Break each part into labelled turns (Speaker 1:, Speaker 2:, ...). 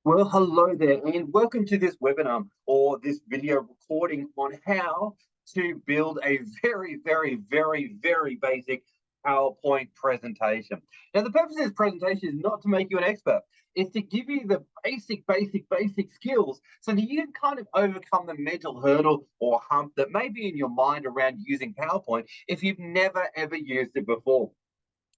Speaker 1: Well, hello there, and welcome to this webinar or this video recording on how to build a very basic PowerPoint presentation. Now, the purpose of this presentation is not to make you an expert. It's to give you the basic skills so that you can kind of overcome the mental hurdle or hump that may be in your mind around using PowerPoint if you've never ever used it before.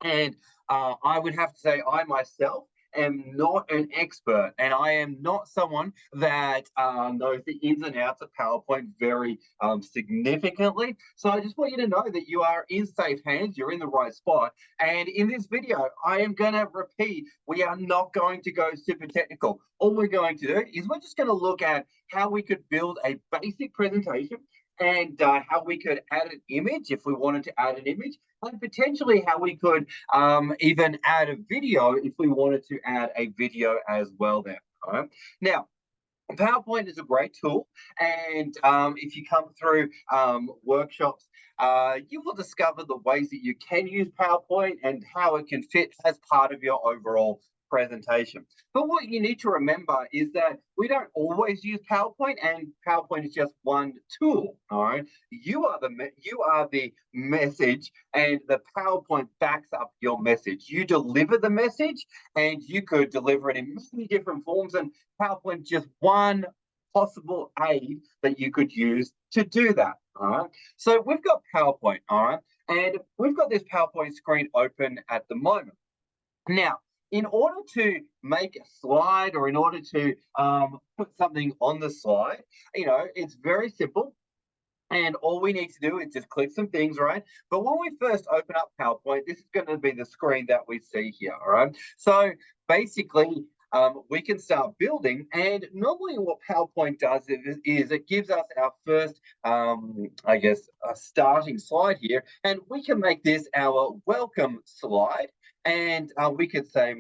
Speaker 1: And I would have to say, I myself am not an expert, and I am not someone that knows the ins and outs of PowerPoint very significantly. So I just want you to know that you are in safe hands, you're in the right spot. And in this video, I am going to repeat, we are not going to go super technical. All we're going to do is we're just going to look at how we could build a basic presentation and how we could add an image if we wanted to add an image, and potentially how we could even add a video if we wanted to add a video as well there. All right. Now, PowerPoint is a great tool, and if you come through workshops, you will discover the ways that you can use PowerPoint and how it can fit as part of your overall presentation. But what you need to remember is that we don't always use PowerPoint, and PowerPoint is just one tool. All right, you are the message, and the PowerPoint backs up your message. You deliver the message, and you could deliver it in many different forms. And PowerPoint just one possible aid that you could use to do that. All right. So we've got PowerPoint. All right. And we've got this PowerPoint screen open at the moment. Now, in order to make a slide or in order to put something on the slide, it's very simple. And all we need to do is just click some things, right? But when we first open up PowerPoint, this is going to be the screen that we see here, all right? So basically, we can start building. And normally what PowerPoint does is it gives us our first, I guess, a starting slide here. And we can make this our welcome slide. And we could say,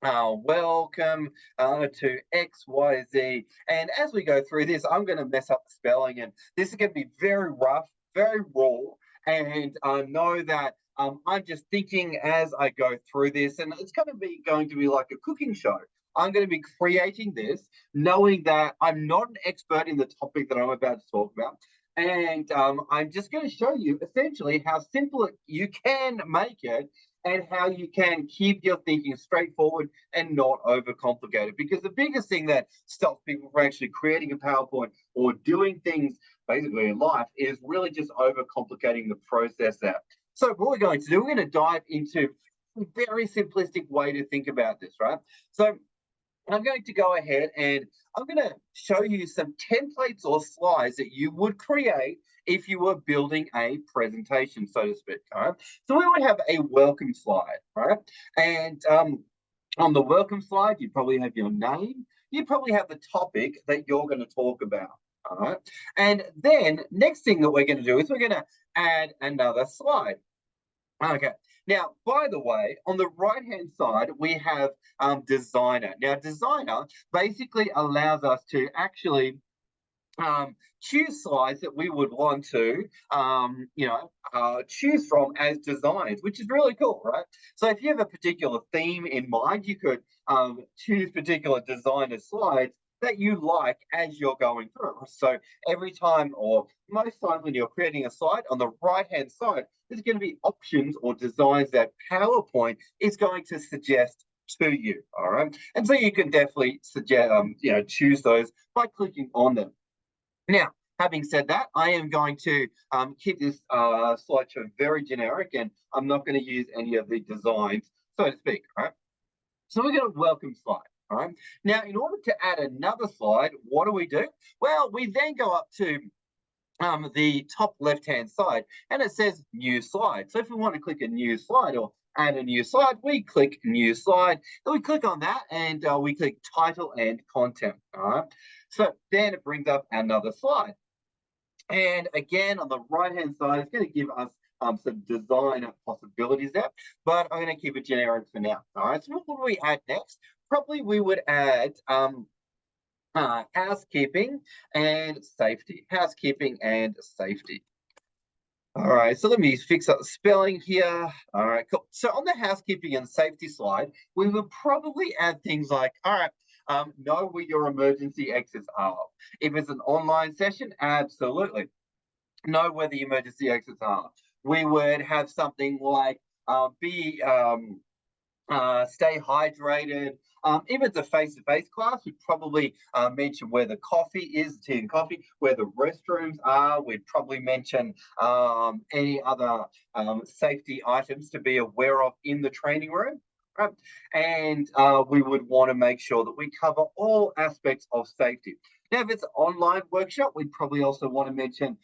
Speaker 1: welcome to XYZ. And as we go through this, I'm going to mess up the spelling, and this is going to be very rough, very raw. And I know that I'm just thinking as I go through this, and it's going to be like a cooking show. I'm going to be creating this, knowing that I'm not an expert in the topic that I'm about to talk about. And I'm just going to show you essentially how simple you can make it and how you can keep your thinking straightforward and not overcomplicated. Because the biggest thing that stops people from actually creating a PowerPoint or doing things basically in life is really just overcomplicating the process there. So what we're going to do, we're going to dive into a very simplistic way to think about this, right? So I'm going to go ahead and I'm going to show you some templates or slides that you would create if you were building a presentation, so to speak. All right? So we would have a welcome slide, right? And on the welcome slide, you probably have your name. You probably have the topic that you're going to talk about. All right. And then next thing that we're going to do is we're going to add another slide. Okay. Now, by the way, on the right-hand side, we have Designer. Now, Designer basically allows us to actually choose slides that we would want to, choose from as designs, which is really cool, right? So if you have a particular theme in mind, you could choose particular designer slides that you like as you're going through. So every time or most times when you're creating a slide, on the right-hand side, there's going to be options or designs that PowerPoint is going to suggest to you. All right. And so you can definitely suggest, choose those by clicking on them. Now, having said that, I am going to keep this slideshow very generic, and I'm not going to use any of the designs, so to speak. All right. So we're going to welcome slide. All right. Now, in order to add another slide, what do? Well, we then go up to the top left-hand side, and it says new slide. So if we want to click a new slide or add a new slide, we click new slide. Then we click on that, and we click title and content. All right. So then it brings up another slide. And again, on the right-hand side, it's going to give us some design possibilities there, but I'm going to keep it generic for now. All right. So what would we add next? Probably we would add housekeeping and safety. Housekeeping and safety. All right, so let me fix up the spelling here. All right, cool. So on the housekeeping and safety slide, we would probably add things like, all right, know where your emergency exits are. If it's an online session, absolutely. Know where the emergency exits are. We would have something like stay hydrated. If it's a face-to-face class, we'd probably mention where the coffee is, tea and coffee, where the restrooms are. We'd probably mention any other safety items to be aware of in the training room. Right? And we would want to make sure that we cover all aspects of safety. Now, if it's an online workshop, we'd probably also want to mention,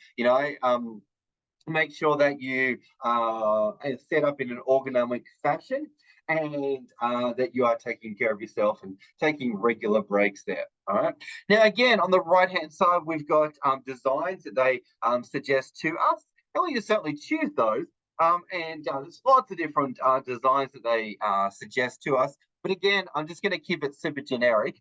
Speaker 1: make sure that you are set up in an ergonomic fashion and that you are taking care of yourself and taking regular breaks there. All right. Now, again, on the right hand side, we've got designs that they suggest to us, and we can certainly choose those. And there's lots of different designs that they suggest to us. But again, I'm just going to keep it super generic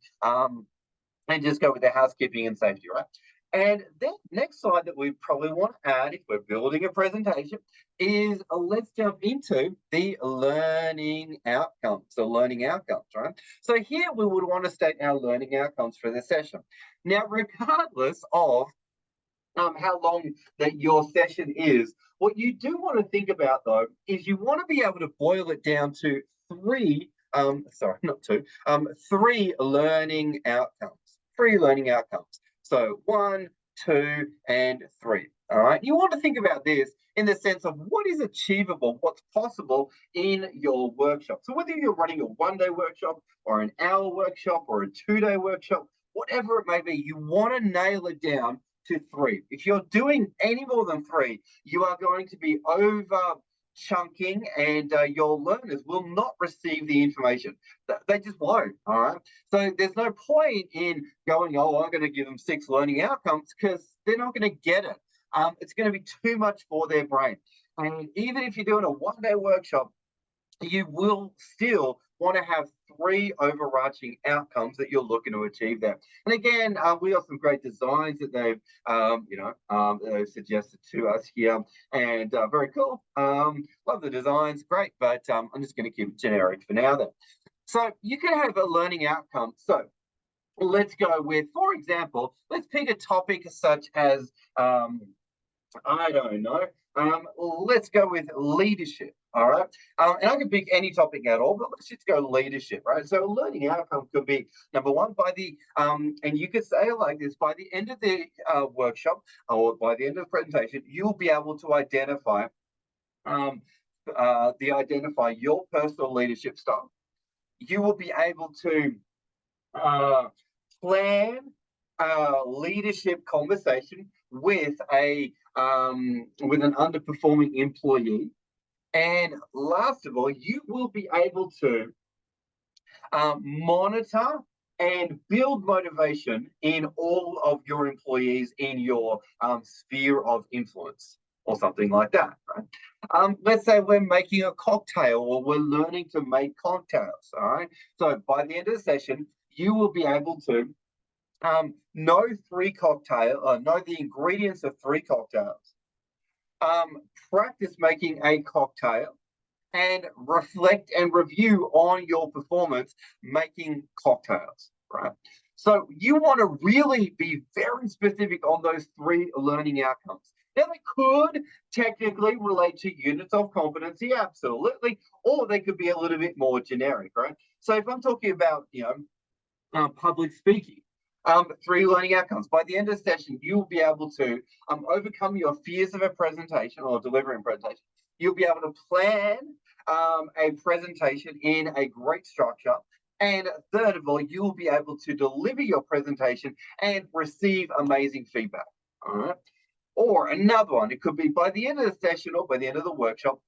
Speaker 1: and just go with the housekeeping and safety, right? And then next slide that we probably want to add if we're building a presentation is let's jump into the learning outcomes. So learning outcomes, right? So here we would want to state our learning outcomes for this session. Now, regardless of how long that your session is, what you do want to think about though is you want to be able to boil it down to three, sorry, not two, three learning outcomes. Three learning outcomes. So 1, 2, and 3. All right. You want to think about this in the sense of what is achievable, what's possible in your workshop. So whether you're running a 1-day workshop or an hour workshop or a 2-day workshop, whatever it may be, you want to nail it down to 3. If you're doing any more than 3, you are going to be over chunking and your learners will not receive the information. They just won't, all right? So there's no point in going, oh, I'm going to give them 6 learning outcomes because they're not going to get it. It's going to be too much for their brain. And even if you're doing a 1-day workshop, you will still want to have 3 overarching outcomes that you're looking to achieve there. And again, we have some great designs that they've suggested to us here, and very cool. Love the designs, great, but I'm just going to keep it generic for now then. So you can have a learning outcome. So let's go with, for example, let's pick a topic such as I don't know. Let's go with leadership. All right. And I can pick any topic at all, but let's just go leadership, right? So a learning outcome could be number one by the and you could say it like this: by the end of the workshop or by the end of the presentation, you'll be able to identify your personal leadership style. You will be able to plan a leadership conversation with an underperforming employee, and last of all, you will be able to monitor and build motivation in all of your employees in your sphere of influence or something like that, right? Let's say we're making a cocktail or we're learning to make cocktails, all right? So by the end of the session, you will be able to know the ingredients of 3 cocktails, practice making a cocktail, and reflect and review on your performance making cocktails, right? So you want to really be very specific on those 3 learning outcomes. Now, they could technically relate to units of competency, absolutely, or they could be a little bit more generic, right? So if I'm talking about, public speaking, 3 learning outcomes. By the end of the session, you'll be able to overcome your fears of a presentation or delivering a presentation. You'll be able to plan a presentation in a great structure. And third of all, you'll be able to deliver your presentation and receive amazing feedback. All right. Or another one, it could be by the end of the session or by the end of the workshop,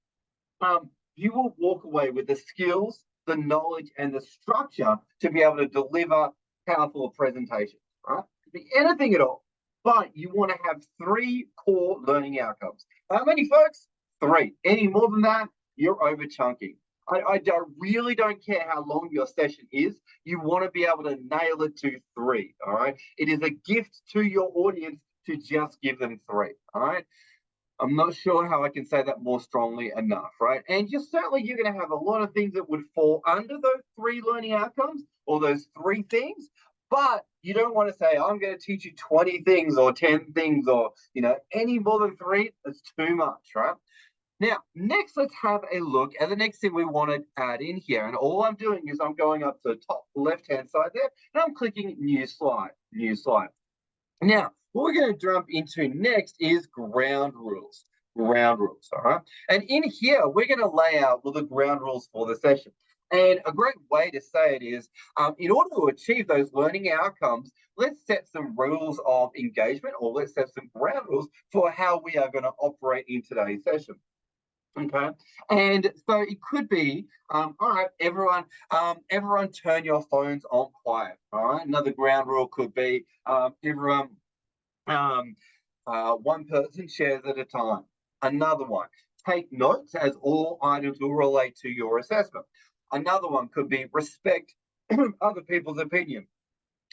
Speaker 1: you will walk away with the skills, the knowledge, and the structure to be able to deliver powerful presentations, right? It could be anything at all, but you want to have 3 core learning outcomes. How many, folks? 3. Any more than that, you're over chunking. I really don't care how long your session is. You want to be able to nail it to 3, all right? It is a gift to your audience to just give them 3, all right? I'm not sure how I can say that more strongly enough, right? And you're going to have a lot of things that would fall under those three learning outcomes or those three things, but you don't want to say, I'm going to teach you 20 things or 10 things or, any more than three. It's too much, right? Now, next, let's have a look at the next thing we want to add in here. And all I'm doing is I'm going up to the top left-hand side there, and I'm clicking New Slide, New Slide. Now, what we're going to jump into next is ground rules. Ground rules, all right? And in here, we're going to lay out the ground rules for the session. And a great way to say it is, in order to achieve those learning outcomes, let's set some rules of engagement, or let's set some ground rules for how we are going to operate in today's session. Okay, and so it could be, all right, everyone turn your phones on quiet. All right, another ground rule could be, everyone, one person shares at a time. Another one, take notes as all items will relate to your assessment. Another one could be respect other people's opinion.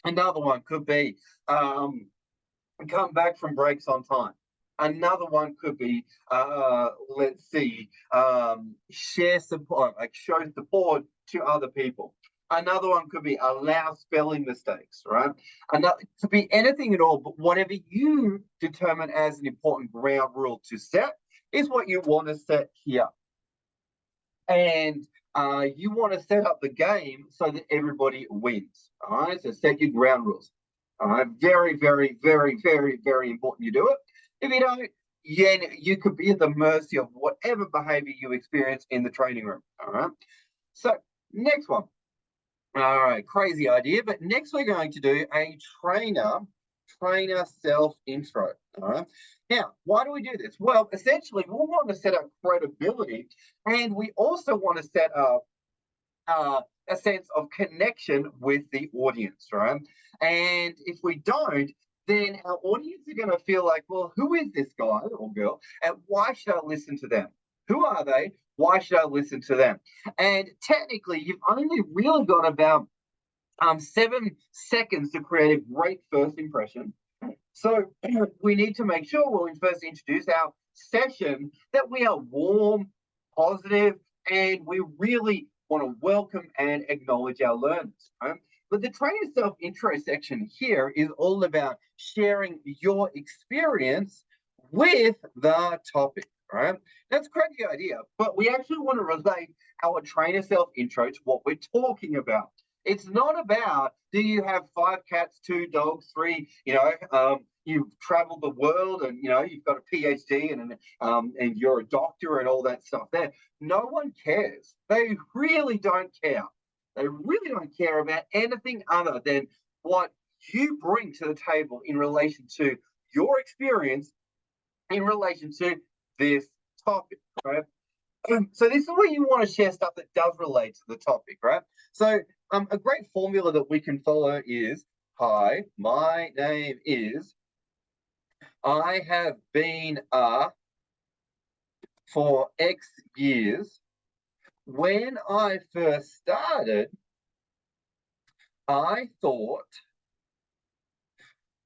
Speaker 1: Another one could be, come back from breaks on time. Another one could be, let's see, share support, like show support to other people. Another one could be allow spelling mistakes, right? Another could be anything at all, but whatever you determine as an important ground rule to set is what you want to set here. And you want to set up the game so that everybody wins. All right, so set your ground rules. All right, very, very, very, very, very important you do it. If you don't, you could be at the mercy of whatever behavior you experience in the training room. All right. So next one. All right, crazy idea, but next we're going to do a trainer self intro. All right. Now, why do we do this? Well, essentially, we want to set up credibility, and we also want to set up a sense of connection with the audience, right? And if we don't, then our audience are going to feel like, well, who is this guy or girl, and why should I listen to them? Who are they? Why should I listen to them? And technically, you've only really got about 7 seconds to create a great first impression. So we need to make sure when we first introduce our session that we are warm, positive, and we really want to welcome and acknowledge our learners. Right? But the trainer self-intro section here is all about sharing your experience with the topic, right? That's a crazy idea, but we actually want to relate our trainer self-intro to what we're talking about. It's not about, do you have 5 cats, 2 dogs, 3, you've traveled the world and, you've got a PhD and you're a doctor and all that stuff there. No one cares. They really don't care. They really don't care about anything other than what you bring to the table in relation to your experience in relation to this topic, right? So this is where you want to share stuff that does relate to the topic, right? So a great formula that we can follow is, hi, my name is, I have been for X years. When I first started, I thought,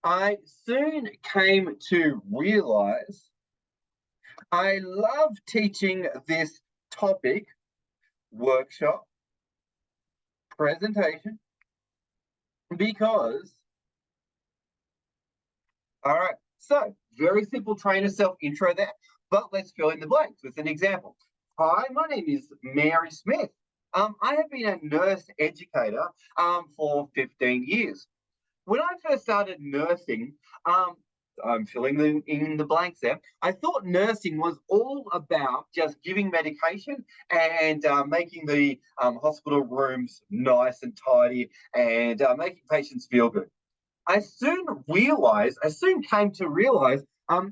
Speaker 1: I soon came to realize I love teaching this topic, workshop, presentation, because, all right, so very simple trainer self-intro there, but let's fill in the blanks with an example. Hi, my name is Mary Smith. I have been a nurse educator for 15 years. When I first started nursing, I'm filling in the blanks there. I thought nursing was all about just giving medication and making the hospital rooms nice and tidy and making patients feel good. I soon came to realize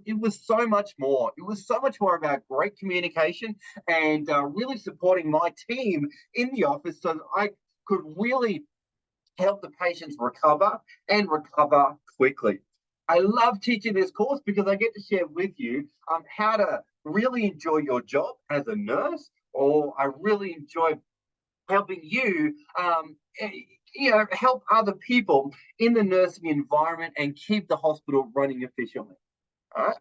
Speaker 1: it was so much more. It was so much more about great communication and really supporting my team in the office so that I could really help the patients recover and recover quickly. I love teaching this course because I get to share with you how to really enjoy your job as a nurse, or I really enjoy helping you, help other people in the nursing environment and keep the hospital running efficiently. All right.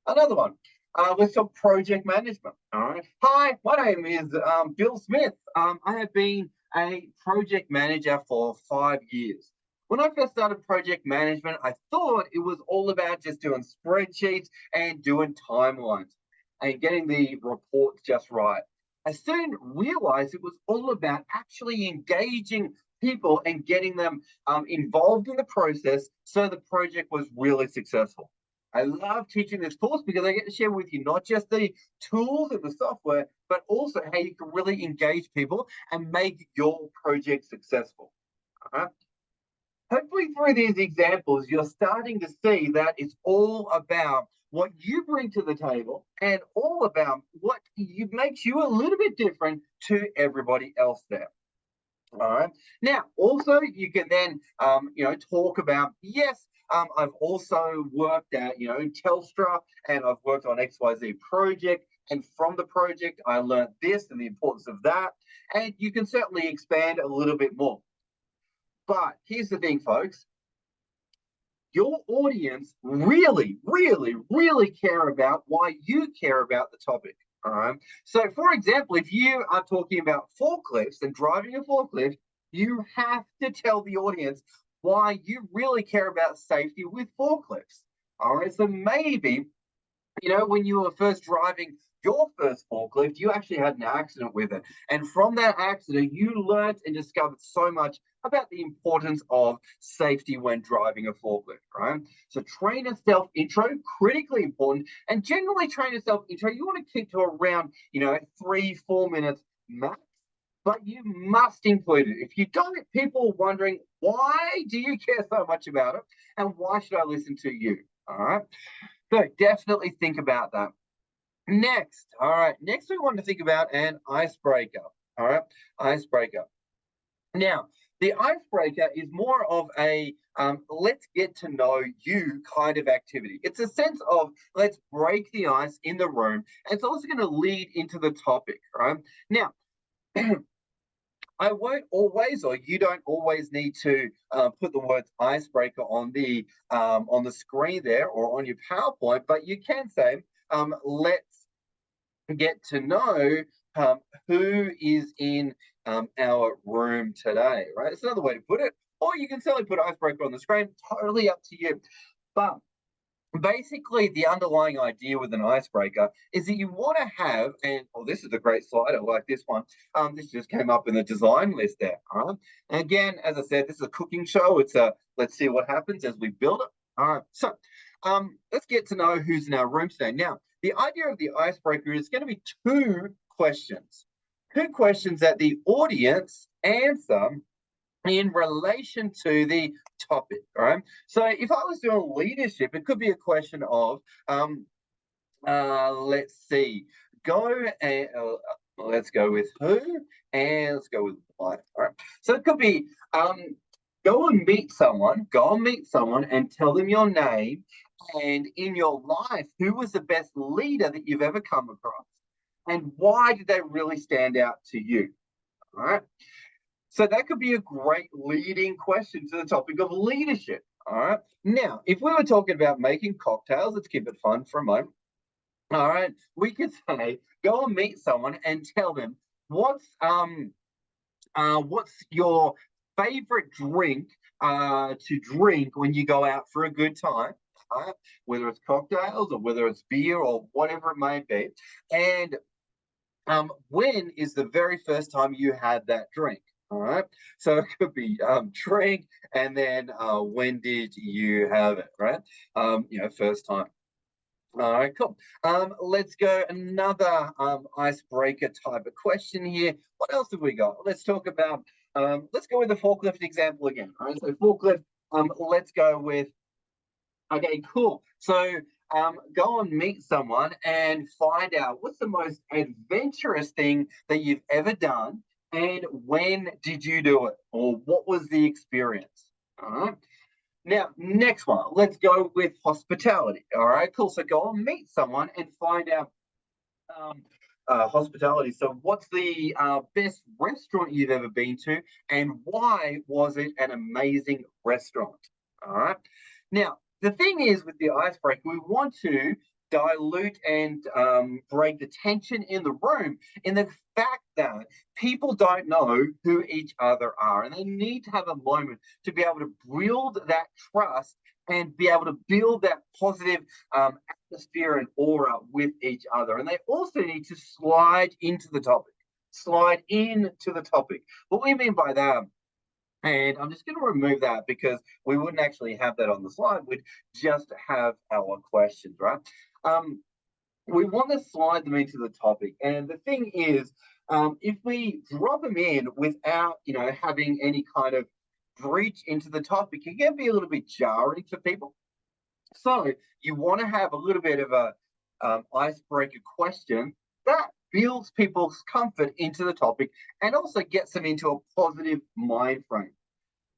Speaker 1: Another one. Let's talk project management. All right. Hi, my name is Bill Smith. I have been a project manager for 5 years. When I first started project management, I thought it was all about just doing spreadsheets and doing timelines and getting the reports just right. I soon realized it was all about actually engaging people and getting them involved in the process so the project was really successful. I love teaching this course because I get to share with you not just the tools and the software, but also how you can really engage people and make your project successful. All right? Hopefully, through these examples, you're starting to see that it's all about what you bring to the table and all about what makes you a little bit different to everybody else there. All right. Now, also, you can then, talk about, yes, I've also worked at, Telstra and I've worked on XYZ project. And from the project, I learned this and the importance of that. And you can certainly expand a little bit more. But here's the thing, folks. Your audience really, really, really care about why you care about the topic. All right. So, for example, if you are talking about forklifts and driving a forklift, you have to tell the audience why you really care about safety with forklifts. All right. So maybe when you were first driving your first forklift, you actually had an accident with it. And from that accident, you learned and discovered so much about the importance of safety when driving a forklift, right? So trainer self intro, critically important. And generally trainer self intro, you want to keep to around, 3-4 minutes max. But you must include it. If you don't, people are wondering, why do you care so much about it? And why should I listen to you? All right. So definitely think about that. Next, all right. Next, we want to think about an icebreaker. All right, icebreaker. Now, the icebreaker is more of a let's get to know you kind of activity. It's a sense of let's break the ice in the room. And it's also going to lead into the topic, right? Now, I won't always, or you don't always need to put the words icebreaker on the screen there or on your PowerPoint, but you can say, let's get to know who is in our room today, right? It's another way to put it. Or you can certainly put icebreaker on the screen, totally up to you. But basically, the underlying idea with an icebreaker is that you want to have, and this is a great slide. I like this one. This just came up in the design list there. All right. And again, as I said, this is a cooking show. It's a let's see what happens as we build it. All right. So, let's get to know who's in our room today. Now, the idea of the icebreaker is going to be two questions. Two questions that the audience answer in relation to the topic, all right? So if I was doing leadership, it could be a question of, let's see, let's go with who, and let's go with life, all right? So it could be, go and meet someone, and tell them your name, and in your life, who was the best leader that you've ever come across, and why did they really stand out to you, all right? So that could be a great leading question to the topic of leadership. All right. Now, if we were talking about making cocktails, let's keep it fun for a moment. All right. We could say, go and meet someone and tell them what's your favorite drink to drink when you go out for a good time. Whether it's cocktails or whether it's beer or whatever it may be. And when is the very first time you had that drink? All right. So it could be drink and then when did you have it, right? First time. All right, cool. Let's go another icebreaker type of question here. What else have we got? Let's talk about, let's go with the forklift example again. All right, so forklift, let's go with, okay, cool. So go and meet someone and find out what's the most adventurous thing that you've ever done and when did you do it or what was the experience? All right. Now, next one, let's go with hospitality. All right, cool. So go and meet someone and find out um, hospitality. So, what's the best restaurant you've ever been to, and why was it an amazing restaurant? All right. Now, the thing is with the icebreaker, we want to dilute and break the tension in the room in the fact that people don't know who each other are, and they need to have a moment to be able to build that trust and be able to build that positive atmosphere and aura with each other. And they also need to slide into the topic. Slide into the topic. What we mean by that, and I'm just going to remove that because we wouldn't actually have that on the slide. We'd just have our questions, right? We want to slide them into the topic. And the thing is, if we drop them in without, having any kind of breach into the topic, it can be a little bit jarring for people. So you want to have a little bit of a icebreaker question that builds people's comfort into the topic and also gets them into a positive mind frame.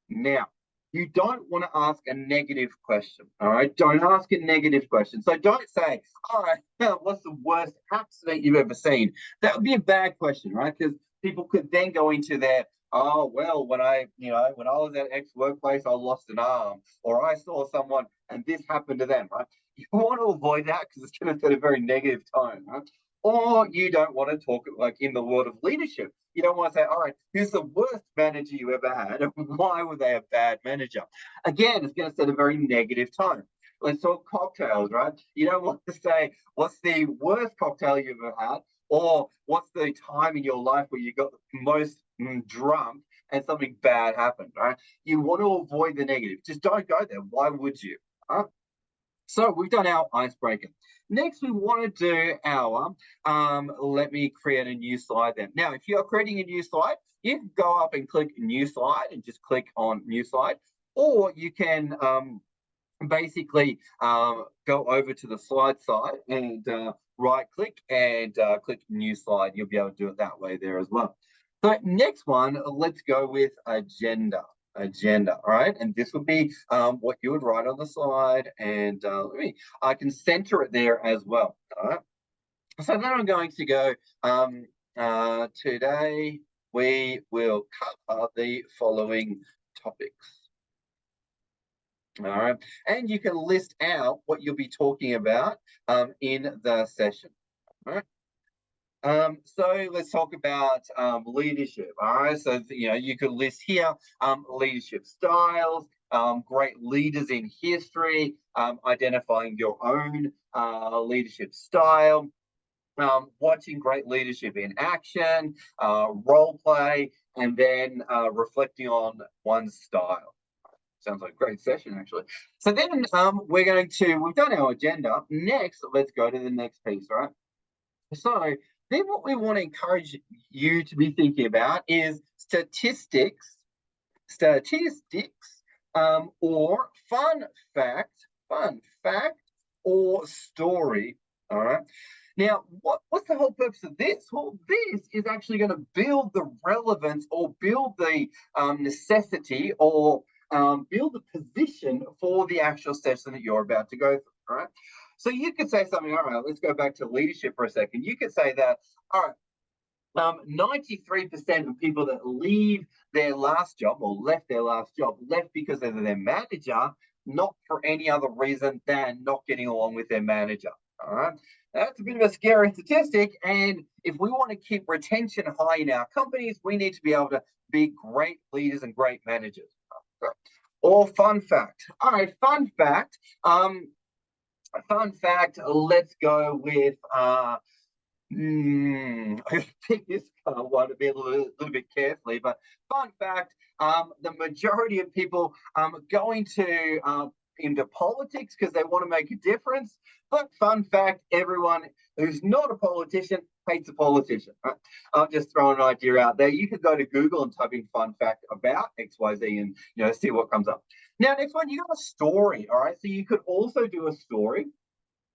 Speaker 1: Now, you don't want to ask a negative question, all right? Don't ask a negative question. So don't say, all right, what's the worst accident you've ever seen? That would be a bad question, right? Because people could then go into their, oh, well, when I was at X workplace, I lost an arm, or I saw someone and this happened to them, right? You want to avoid that because it's going to set a very negative tone, right? Or you don't want to talk like in the world of leadership. You don't want to say, all right, who's the worst manager you ever had and why were they a bad manager? Again, it's going to set a very negative tone. Let's talk cocktails, right? You don't want to say, what's the worst cocktail you ever had? Or what's the time in your life where you got the most drunk and something bad happened, right? You want to avoid the negative. Just don't go there. Why would you? Huh? So we've done our icebreaker. Next, we want to do our, let me create a new slide then. Now, if you're creating a new slide, you can go up and click new slide and just click on new slide, or you can basically go over to the slide side and right click and click new slide. You'll be able to do it that way there as well. So next one, let's go with agenda. All right, and this would be what you would write on the slide, and I can center it there as well. All right, so then I'm going to go today we will cover the following topics. All right, and you can list out what you'll be talking about in the session. All right. So let's talk about leadership. All right, so you could list here leadership styles, great leaders in history, identifying your own leadership style, watching great leadership in action, role play, and then reflecting on one's style. Sounds like a great session, actually. So then we've done our agenda. Next, let's go to the next piece, right? So then what we want to encourage you to be thinking about is statistics, or fun fact, or story. All right. Now, what's the whole purpose of this? Well, this is actually going to build the relevance or build the necessity or build the position for the actual session that you're about to go through. All right. So you could say something, all right, let's go back to leadership for a second. You could say that, all right, 93% of people that leave their last job or left their last job left because of their manager, not for any other reason than not getting along with their manager. All right. That's a bit of a scary statistic. And if we want to keep retention high in our companies, we need to be able to be great leaders and great managers. Or fun fact. All right, fun fact. Let's go with I pick this one to be a little bit carefully, but fun fact, the majority of people go into politics because they want to make a difference. But fun fact, everyone who's not a politician hates a politician. Right? I'm just throwing an idea out there. You could go to Google and type in fun fact about XYZ and see what comes up. Now, next one, you got a story. All right. So you could also do a story.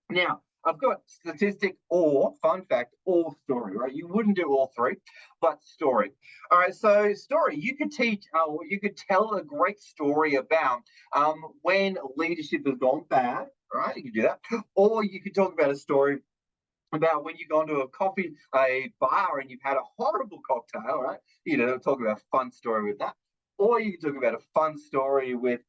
Speaker 1: Now, I've got statistic or fun fact or story, right? You wouldn't do all three, but story. All right, so story. You could you could tell a great story about when leadership has gone bad, right? You could do that. Or you could talk about a story about when you've gone to a bar and you've had a horrible cocktail, right? Talk about a fun story with that. Or you can talk about a fun story with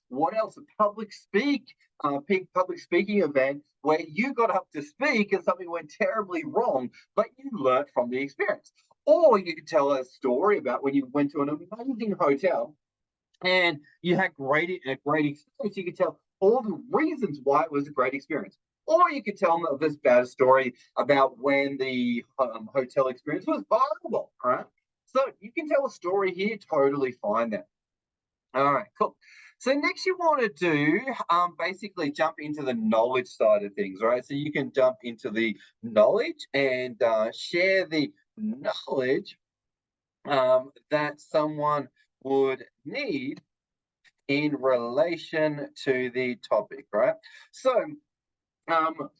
Speaker 1: what else? A public speaking event where you got up to speak and something went terribly wrong, but you learnt from the experience. Or you could tell a story about when you went to an amazing hotel and you had a great experience. You could tell all the reasons why it was a great experience. Or you could tell them this bad story about when the hotel experience was horrible, all right? So you can tell a story here, totally fine then. All right, cool. So next you want to do basically jump into the knowledge side of things, right? So you can jump into the knowledge and share the knowledge that someone would need in relation to the topic, right? So um,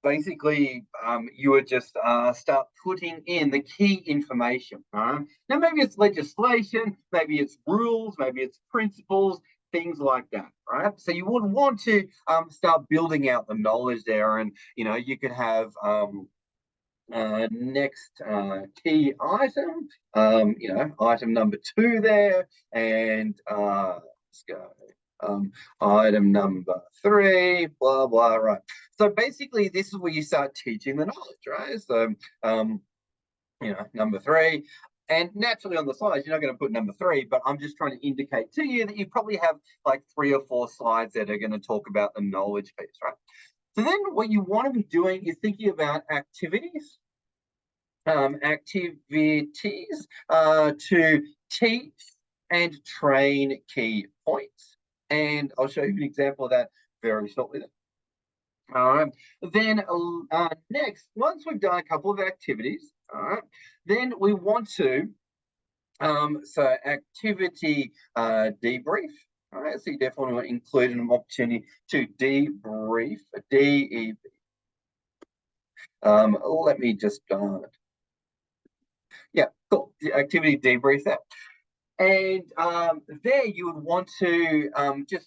Speaker 1: basically, you would just start putting in the key information. Right? Now, maybe it's legislation, maybe it's rules, maybe it's principles, things like that, right? So you would want to start building out the knowledge there, and you could have next key item, item number 2 there, and let's go. Item number 3, blah, blah, right. So basically, this is where you start teaching the knowledge, right? So, number 3. And naturally on the slides, you're not going to put number 3, but I'm just trying to indicate to you that you probably have like 3 or 4 slides that are going to talk about the knowledge piece, right? So then what you want to be doing is thinking about activities to teach and train key points. And I'll show you an example of that very shortly. All right. Then next, once we've done a couple of activities, all right, then we want to, so activity debrief. All right, so you definitely want to include an opportunity to debrief, DEB. Let me just yeah, cool. The activity debrief that. And there you would want to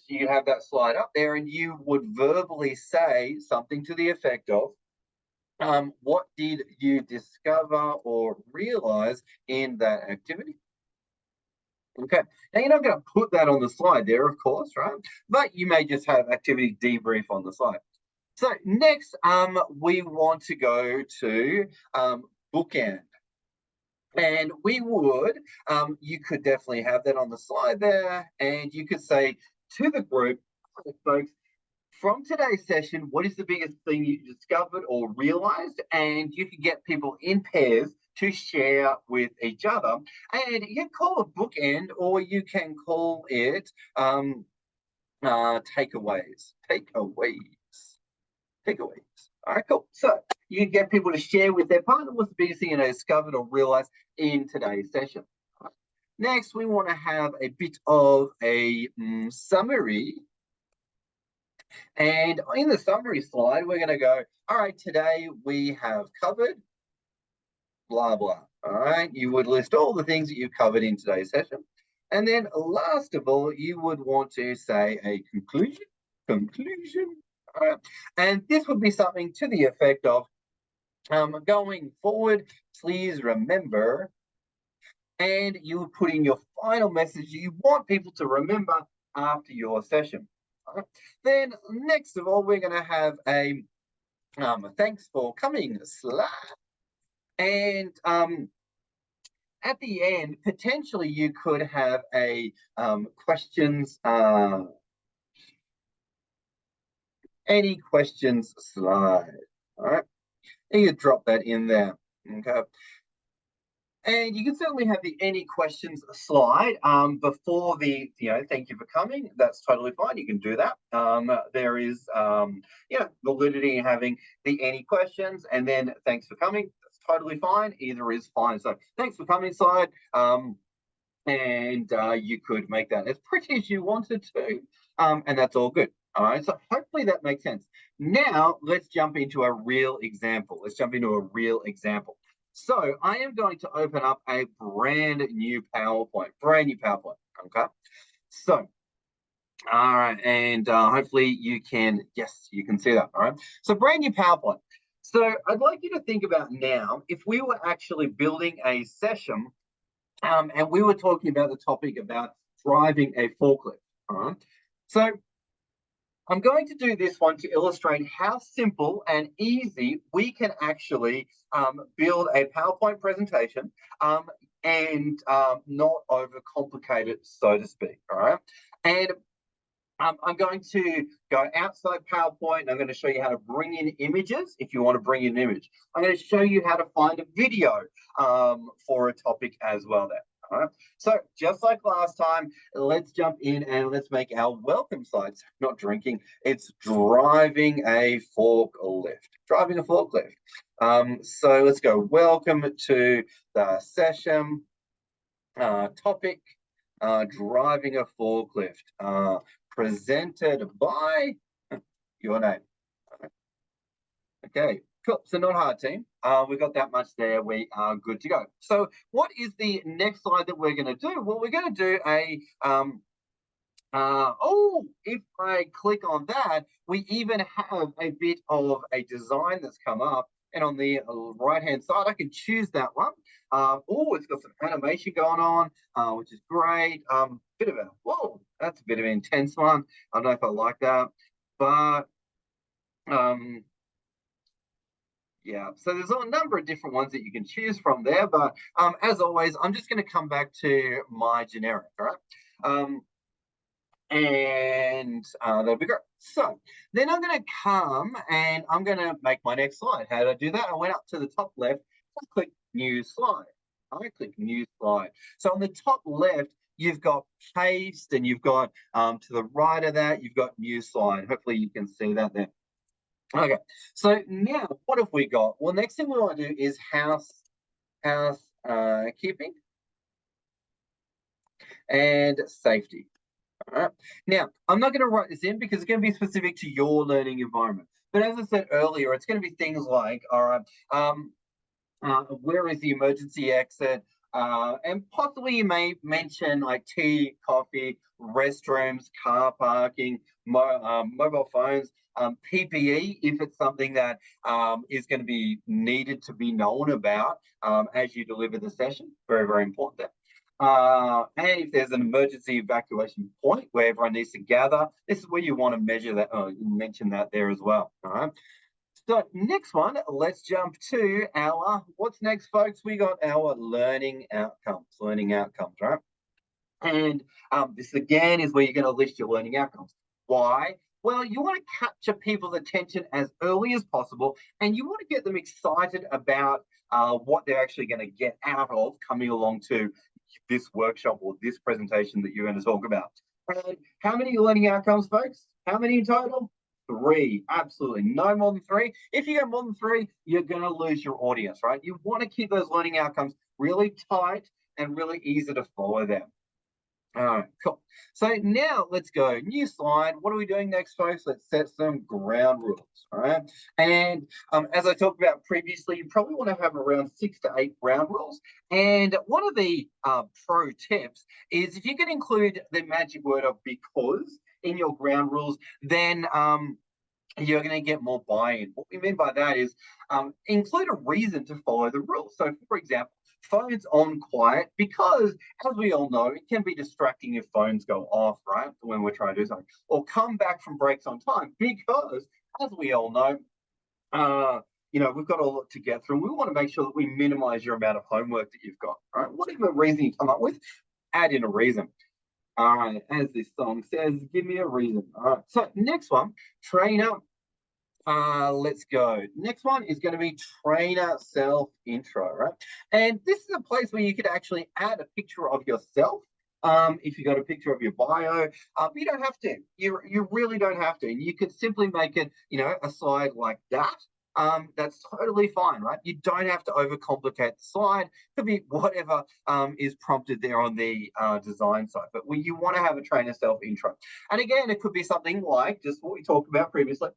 Speaker 1: you have that slide up there and you would verbally say something to the effect of, what did you discover or realize in that activity? Okay, now you're not going to put that on the slide there, of course, right? But you may just have activity debrief on the slide. So next, we want to go to bookend. And we would, you could definitely have that on the slide there, and you could say to the group, folks, from today's session, what is the biggest thing you discovered or realized? And you can get people in pairs to share with each other. And you can call it bookend, or you can call it takeaways. Takeaways. All right, cool. So you can get people to share with their partner what's the biggest thing they discovered or realized in today's session. Right. Next, we want to have a bit of a summary. And in the summary slide, we're going to go, all right, today we have covered blah, blah. All right, you would list all the things that you've covered in today's session. And then last of all, you would want to say a conclusion. And this would be something to the effect of, going forward, please remember, and you would put in your final message you want people to remember after your session. Right. Then next of all, we're going to have a thanks for coming slide. And at the end, potentially you could have a questions, any questions slide. All right, and you drop that in there. Okay. And you can certainly have the any questions slide before the, thank you for coming. That's totally fine. You can do that. There is, validity in having the any questions and then thanks for coming. That's totally fine. Either is fine. So thanks for coming slide. And you could make that as pretty as you wanted to. And that's all good. All right. So hopefully that makes sense. Now let's jump into a real example. So I am going to open up a brand new PowerPoint. Okay. So, all right. And hopefully you can see that. All right. So brand new PowerPoint. So I'd like you to think about now, if we were actually building a session And we were talking about the topic about driving a forklift. All right. So I'm going to do this one to illustrate how simple and easy we can actually build a PowerPoint presentation and not overcomplicate it, so to speak. All right. And I'm going to go outside PowerPoint and I'm going to show you how to bring in images if you want to bring in an image. I'm going to show you how to find a video for a topic as well there. All right. So just like last time, let's jump in and let's make our welcome slides. Not drinking, it's driving a forklift. Driving a forklift. So let's go. Welcome to the session. Topic, driving a forklift. Presented by your name. Okay, cool. So not hard, team. We got that much there. We are good to go. So what is the next slide that we're going to do? Well, we're going to do a if I click on that, we even have a bit of a design that's come up. And on the right-hand side, I can choose that one. It's got some animation going on, which is great. That's a bit of an intense one. I don't know if I like that, but yeah. So there's a number of different ones that you can choose from there. But as always, I'm just going to come back to my generic, all right? And that'll be great. So then I'm going to come and I'm going to make my next slide. How did I do that? I went up to the top left, I click new slide. I click new slide. So on the top left, you've got paste and you've got to the right of that, you've got new slide. Hopefully you can see that there. Okay, so now what have we got? Well, next thing we want to do is housekeeping and safety. All right. Now, I'm not going to write this in because it's going to be specific to your learning environment. But as I said earlier, it's going to be things like, all right, where is the emergency exit? And possibly you may mention like tea, coffee, restrooms, car parking, mobile phones, PPE, if it's something that is going to be needed to be known about as you deliver the session. Very, very important there. And if there's an emergency evacuation point where everyone needs to gather, this is where you want to measure that, mention that there as well. All right. So next one, let's jump to what's next, folks? We got our learning outcomes, right? And this again is where you're going to list your learning outcomes. Why? Well, you want to capture people's attention as early as possible, and you want to get them excited about what they're actually going to get out of coming along to this workshop or this presentation that you're going to talk about. And how many learning outcomes, folks? How many in total? 3. Absolutely. No more than 3. If you get more than 3, you're going to lose your audience, right? You want to keep those learning outcomes really tight and really easy to follow them. All right, cool. So now let's go. New slide. What are we doing next, folks? Let's set some ground rules. All right. And as I talked about previously, you probably want to have around 6 to 8 ground rules. And one of the pro tips is if you can include the magic word of because in your ground rules, then you're going to get more buy-in. What we mean by that is include a reason to follow the rules. So, for example, phones on quiet because, as we all know, it can be distracting if phones go off, right, when we're trying to do something. Or come back from breaks on time because, as we all know, we've got a lot to get through. And we want to make sure that we minimize your amount of homework that you've got, right? Whatever reason you come up with, add in a reason. All right, as this song says, give me a reason. All right, so next one, trainer. Let's go. Next one is going to be trainer self intro, right? And this is a place where you could actually add a picture of yourself. If you got a picture of your bio, you don't have to. You really don't have to. And you could simply make it, a slide like that. That's totally fine, right? You don't have to overcomplicate the slide. It could be whatever is prompted there on the design side. But when you want to have a trainer self intro, and again, it could be something like just what we talked about previously.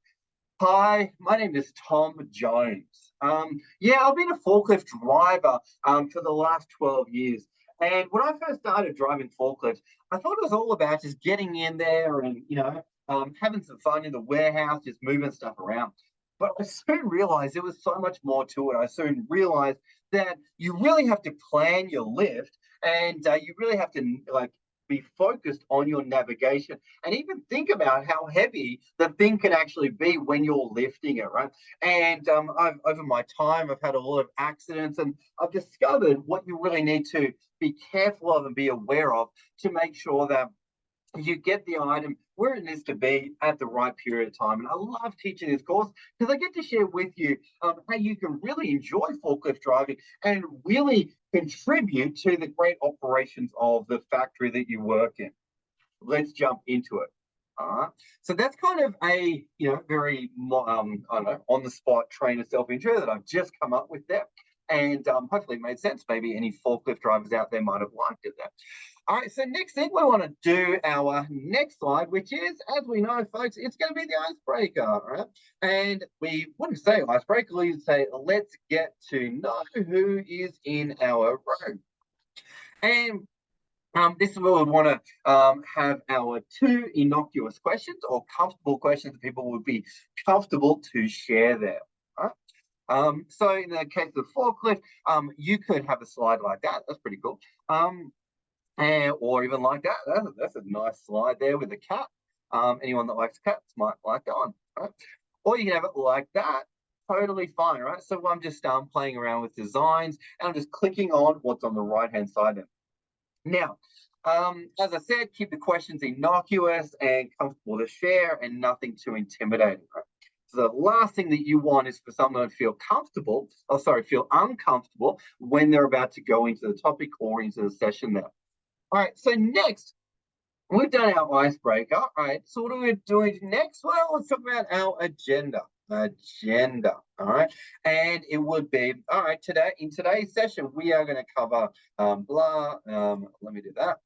Speaker 1: Hi, my name is Tom Jones. I've been a forklift driver for the last 12 years. And when I first started driving forklifts, I thought it was all about just getting in there and, having some fun in the warehouse, just moving stuff around. But I soon realized there was so much more to it. I soon realized that you really have to plan your lift And you really have to be focused on your navigation and even think about how heavy the thing can actually be when you're lifting it, right? And over my time, I've had a lot of accidents, and I've discovered what you really need to be careful of and be aware of to make sure that you get the item where it needs to be at the right period of time. And I love teaching this course because I get to share with you how you can really enjoy forklift driving and really contribute to the great operations of the factory that you work in. Let's jump into it. So that's kind of a very I don't know, on the spot trainer self intro that I've just come up with there, and hopefully it made sense. Maybe any forklift drivers out there might have liked it there. All right, so next thing we want to do our next slide, which is, as we know, folks, it's going to be the icebreaker, right? And we wouldn't say icebreaker, we'd say, let's get to know who is in our room. And this is where we want to have our two innocuous questions or comfortable questions that people would be comfortable to share there. Right? So in the case of forklift, you could have a slide like that. That's pretty cool. Or even like that. That's a nice slide there with a cat. Anyone that likes cats might like that one. Right? Or you can have it like that. Totally fine, right? So I'm just playing around with designs, and I'm just clicking on what's on the right-hand side there. Now, as I said, keep the questions innocuous and comfortable to share and nothing too intimidating. Right? So the last thing that you want is for someone to feel feel uncomfortable when they're about to go into the topic or into the session there. All right, so next, we've done our icebreaker. All right, so what are we doing next? Well, let's talk about our agenda. All right, and it would be, all right, in today's session, we are going to cover let me do that.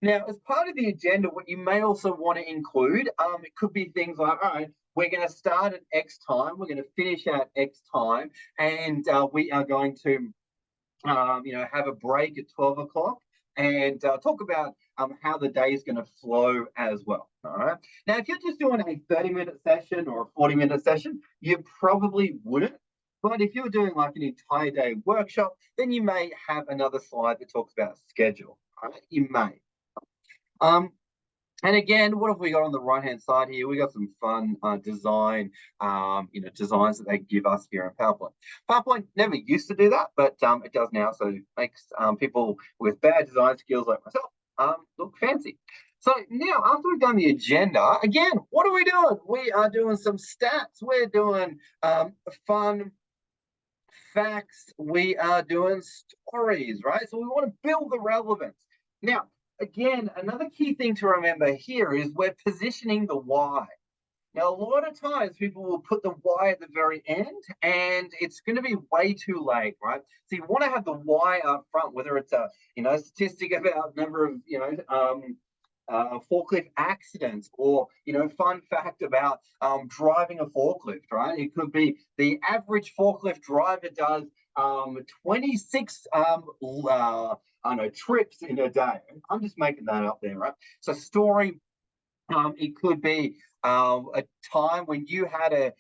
Speaker 1: Now, as part of the agenda, what you may also want to include, it could be things like, all right, we're going to start at X time, we're going to finish at X time, and we are going to have a break at 12 o'clock and talk about how the day is going to flow as well. All right. Now, if you're just doing a 30-minute session or a 40-minute session, you probably wouldn't. But if you're doing like an entire day workshop, then you may have another slide that talks about schedule. All right. You may. And again, what have we got on the right-hand side here? We got some fun designs that they give us here in PowerPoint. PowerPoint never used to do that, but it does now. So it makes people with bad design skills like myself look fancy. So now, after we've done the agenda, again, what are we doing? We are doing some stats. We're doing fun facts. We are doing stories, right? So we want to build the relevance. Now, again, another key thing to remember here is we're positioning the why. Now, a lot of times people will put the why at the very end, and it's going to be way too late, right? So you want to have the why up front, whether it's a statistic about number of forklift accidents, or fun fact about driving a forklift, right? It could be the average forklift driver does 26 trips in a day. I'm just making that up there, right? So story, it could be a time when you had a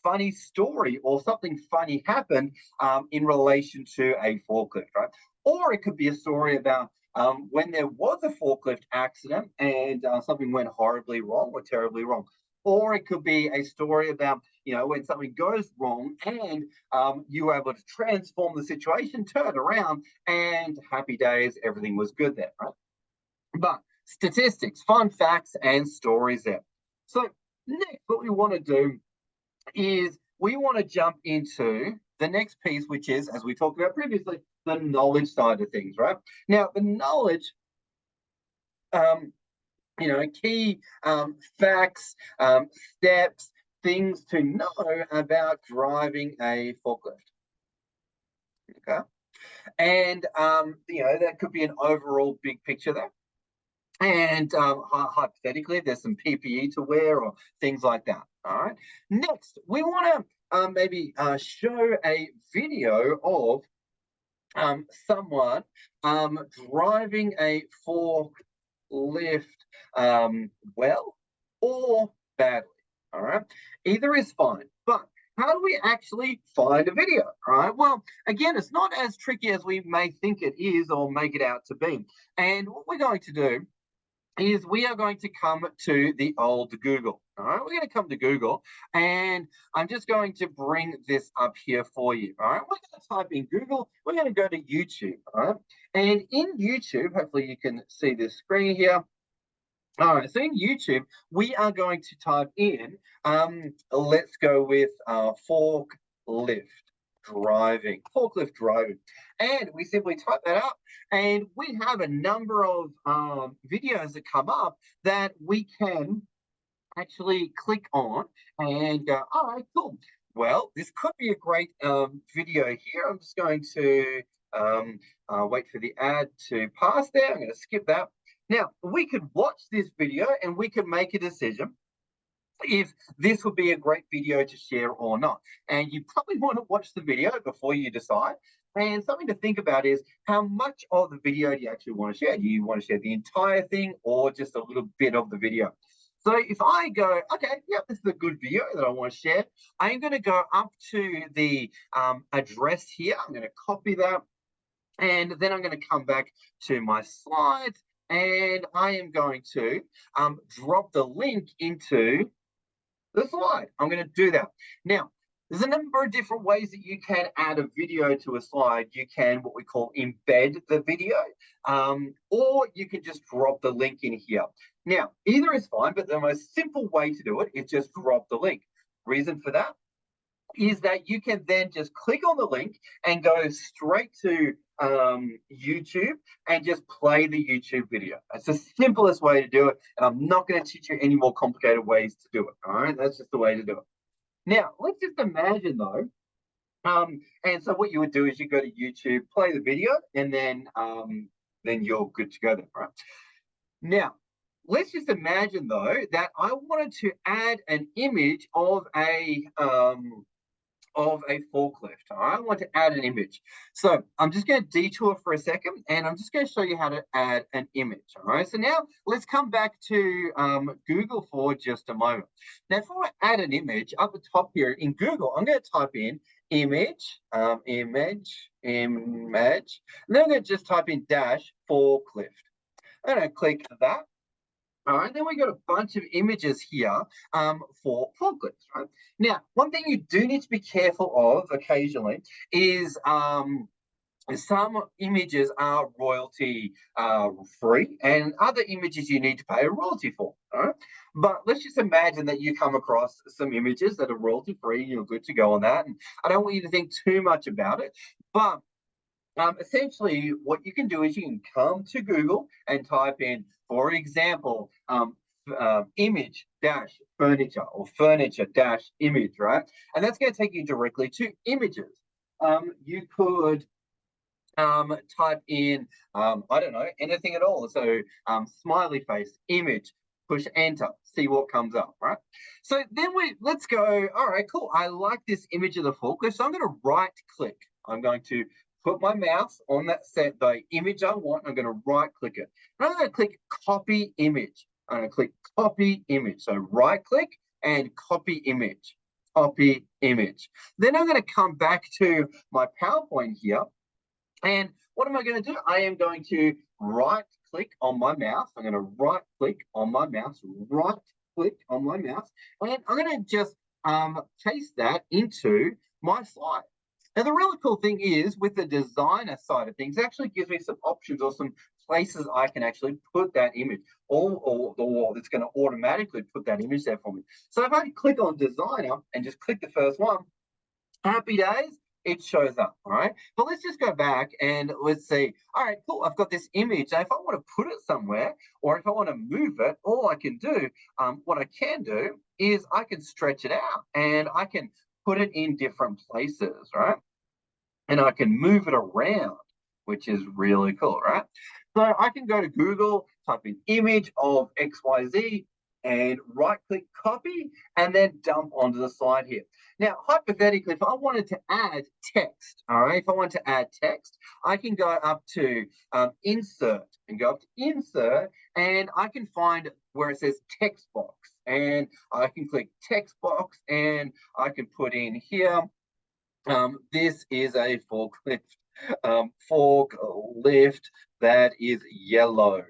Speaker 1: funny story or something funny happened in relation to a forklift, right? Or it could be a story about when there was a forklift accident and something went horribly wrong or terribly wrong. Or it could be a story about, when something goes wrong and you were able to transform the situation, turn it around, and happy days, everything was good there, right? But statistics, fun facts, and stories there. So next, what we want to do is we want to jump into the next piece, which is, as we talked about previously, the knowledge side of things, right? Now, the knowledge, key facts, steps, things to know about driving a forklift. Okay. And, that could be an overall big picture there. And hypothetically, there's some PPE to wear or things like that. All right. Next, we want to maybe show a video of someone driving a forklift well or badly. All right. Either is fine, but how do we actually find a video, right? Well, again, it's not as tricky as we may think it is or make it out to be. And what we're going to do is we are going to come to the old Google. All right, we're going to come to Google, and I'm just going to bring this up here for you. All right, we're going to type in Google. We're going to go to YouTube. All right, and in YouTube, hopefully you can see this screen here. All right, so in YouTube, we are going to type in, let's go with forklift forklift driving. And we simply type that up, and we have a number of videos that come up that we can actually click on and go, all right, cool. Well, this could be a great video here. I'm just going to wait for the ad to pass there. I'm going to skip that. Now, we could watch this video and we could make a decision if this would be a great video to share or not. And you probably want to watch the video before you decide. And something to think about is how much of the video do you actually want to share? Do you want to share the entire thing or just a little bit of the video? So if I go, okay, yeah, this is a good video that I want to share, I'm going to go up to the address here. I'm going to copy that. And then I'm going to come back to my slides and I am going to drop the link into the slide. I'm going to do that. Now, there's a number of different ways that you can add a video to a slide. You can what we call embed the video, or you can just drop the link in here. Now, either is fine, but the most simple way to do it is just drop the link. Reason for that is that you can then just click on the link and go straight to YouTube and just play the YouTube video. That's the simplest way to do it. And I'm not going to teach you any more complicated ways to do it. All right, that's just the way to do it. Now, let's just imagine though. And so what you would do is you go to YouTube, play the video, and then you're good to go there, right? Now, let's just imagine though that I wanted to add an image of a forklift. All right, I want to add an image. So I'm just going to detour for a second and I'm just going to show you how to add an image. All right, so now let's come back to Google for just a moment. Now, if I want to add an image up the top here in Google, I'm going to type in image, image, and then I'm going to just type in dash forklift. I'm going to click that. All right, then we got a bunch of images here for forklifts, right? Now, one thing you do need to be careful of occasionally is some images are royalty free and other images you need to pay a royalty for. All right? But let's just imagine that you come across some images that are royalty free, you're good to go on that. And I don't want you to think too much about it, but essentially, what you can do is you can come to Google and type in, for example, image dash furniture or furniture dash image, right? And that's going to take you directly to images. You could type in, I don't know, anything at all. So smiley face, image, push enter, see what comes up, right? So then let's go, all right, cool. I like this image of the forklift. So I'm going to right click. I'm going to put my mouse on that the image I want. I'm going to right click it. And I'm going to click copy image. I'm going to click copy image. So right click and copy image. Copy image. Then I'm going to come back to my PowerPoint here. And what am I going to do? I am going to right click on my mouse. I'm going to right click on my mouse, right click on my mouse, and I'm going to just paste that into my slide. And the really cool thing is with the designer side of things, it actually gives me some options or some places I can actually put that image or it's going to automatically put that image there for me. So if I click on designer and just click the first one, happy days, it shows up. All right, but let's just go back and let's see. All right, cool, I've got this image. Now if I want to put it somewhere or if I want to move it, all I can do, what I can do is I can stretch it out and I can put it in different places, right? And I can move it around, which is really cool, right? So I can go to Google, type in image of XYZ, and right click copy and then dump onto the side here. Now, hypothetically, if I wanted to add text, all right, if I want to add text, I can go up to insert and go up to insert, and I can find where it says text box, and I can click text box and I can put in here, this is a forklift, forklift that is yellow.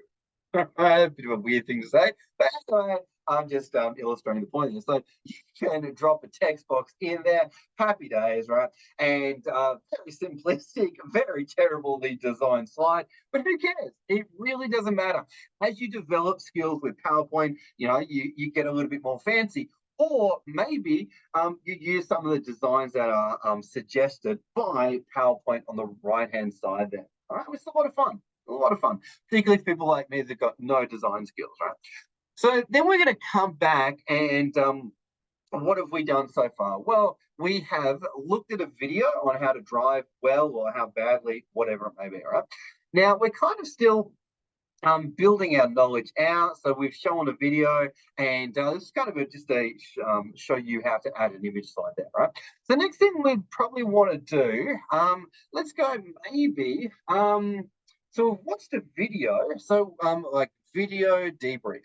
Speaker 1: A bit of a weird thing to say, but anyway, I'm just illustrating the point here. So you can drop a text box in there. Happy days, right? And very simplistic, very terribly designed slide, but who cares? It really doesn't matter. As you develop skills with PowerPoint, you get a little bit more fancy. Or maybe you use some of the designs that are suggested by PowerPoint on the right-hand side there. All right, it's a lot of fun. A lot of fun, particularly for people like me that got no design skills, right? So then we're going to come back and what have we done so far? Well, we have looked at a video on how to drive well or how badly, whatever it may be, right? Now, we're kind of still building our knowledge out. So we've shown a video, and this is kind of just a show you how to add an image slide there, right? So next thing we probably want to do, let's go maybe, so what's the video? So like video debrief,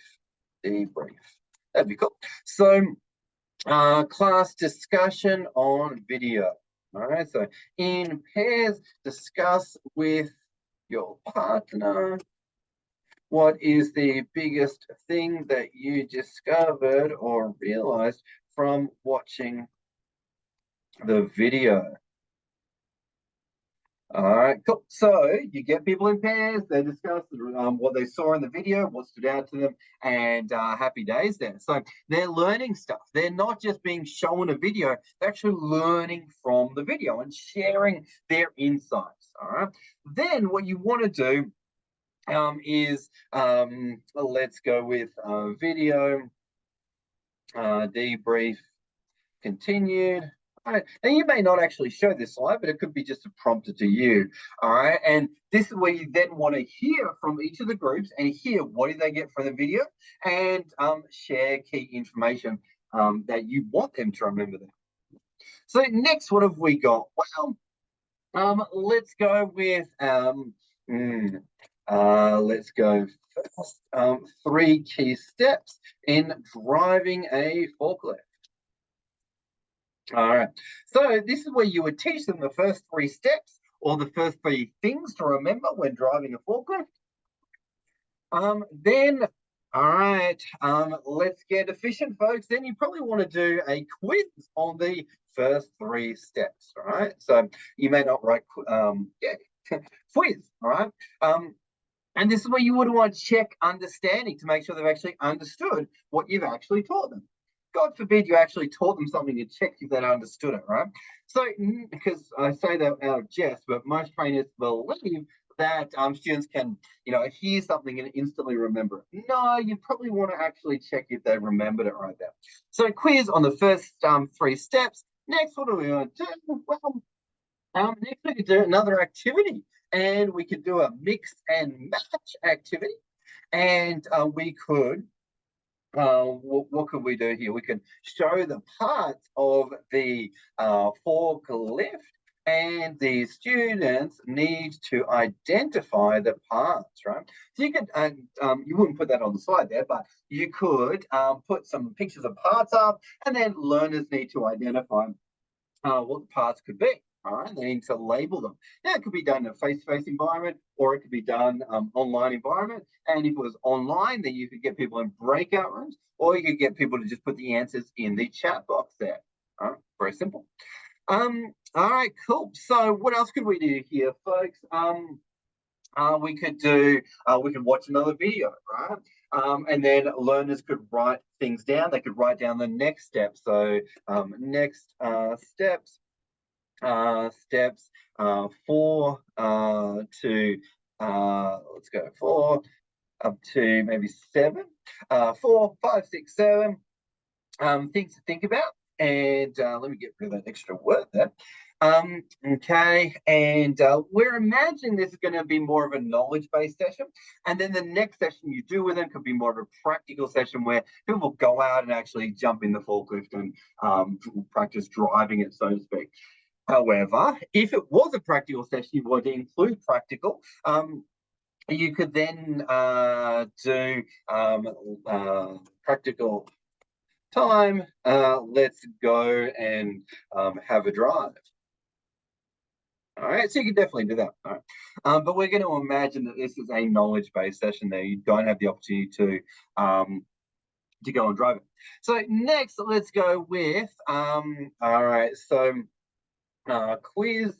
Speaker 1: that'd be cool. So class discussion on video. All right, so in pairs, discuss with your partner. What is the biggest thing that you discovered or realized from watching the video? All right, cool. So you get people in pairs, they discuss what they saw in the video, what stood out to them, and happy days there. So they're learning stuff. They're not just being shown a video, they're actually learning from the video and sharing their insights. All right. Then what you want to do is let's go with video debrief continued. All right. Now you may not actually show this slide, but it could be just a prompter to you. All right. And this is where you then want to hear from each of the groups and hear what did they get from the video and share key information that you want them to remember that. So next, what have we got? Well, let's go with let's go first. 3 key steps in driving a forklift. All right. So this is where you would teach them the first 3 steps or the first 3 things to remember when driving a forklift. Then, all right, let's get efficient, folks. Then you probably want to do a quiz on the first 3 steps, all right? So you may not write, quiz, all right? And this is where you would want to check understanding to make sure they've actually understood what you've actually taught them. God forbid you actually taught them something to check if they understood it, right? So, because I say that out of jest, but most trainers believe that students can, hear something and instantly remember it. No, you probably want to actually check if they remembered it right there. So, quiz on the first 3 steps. Next, what do we want to do? Well, next we could do another activity, and we could do a mix and match activity, and we could. What could we do here? We can show the parts of the forklift, and the students need to identify the parts, right? So you could, you wouldn't put that on the slide there, but you could put some pictures of parts up, and then learners need to identify what the parts could be. All right, they need to label them. Now, it could be done in a face-to-face environment, or it could be done online environment. And if it was online, then you could get people in breakout rooms, or you could get people to just put the answers in the chat box there. All right, very simple. All right, cool. So what else could we do here, folks? We could watch another video, right? And then learners could write things down. They could write down the next step. So next steps. Steps 4 to let's go 4 up to maybe 7, 4, 5, 6, 7 things to think about. And let me get rid of that extra word there. Okay, and we're imagining this is going to be more of a knowledge-based session, and then the next session you do with them could be more of a practical session where people go out and actually jump in the forklift and practice driving it, so to speak. However, if it was a practical session, you want to include practical. You could then do practical time. Let's go and have a drive. All right, so you can definitely do that. All right. But we're going to imagine that this is a knowledge-based session there. You don't have the opportunity to go and drive it. So next, let's go with, all right, so quiz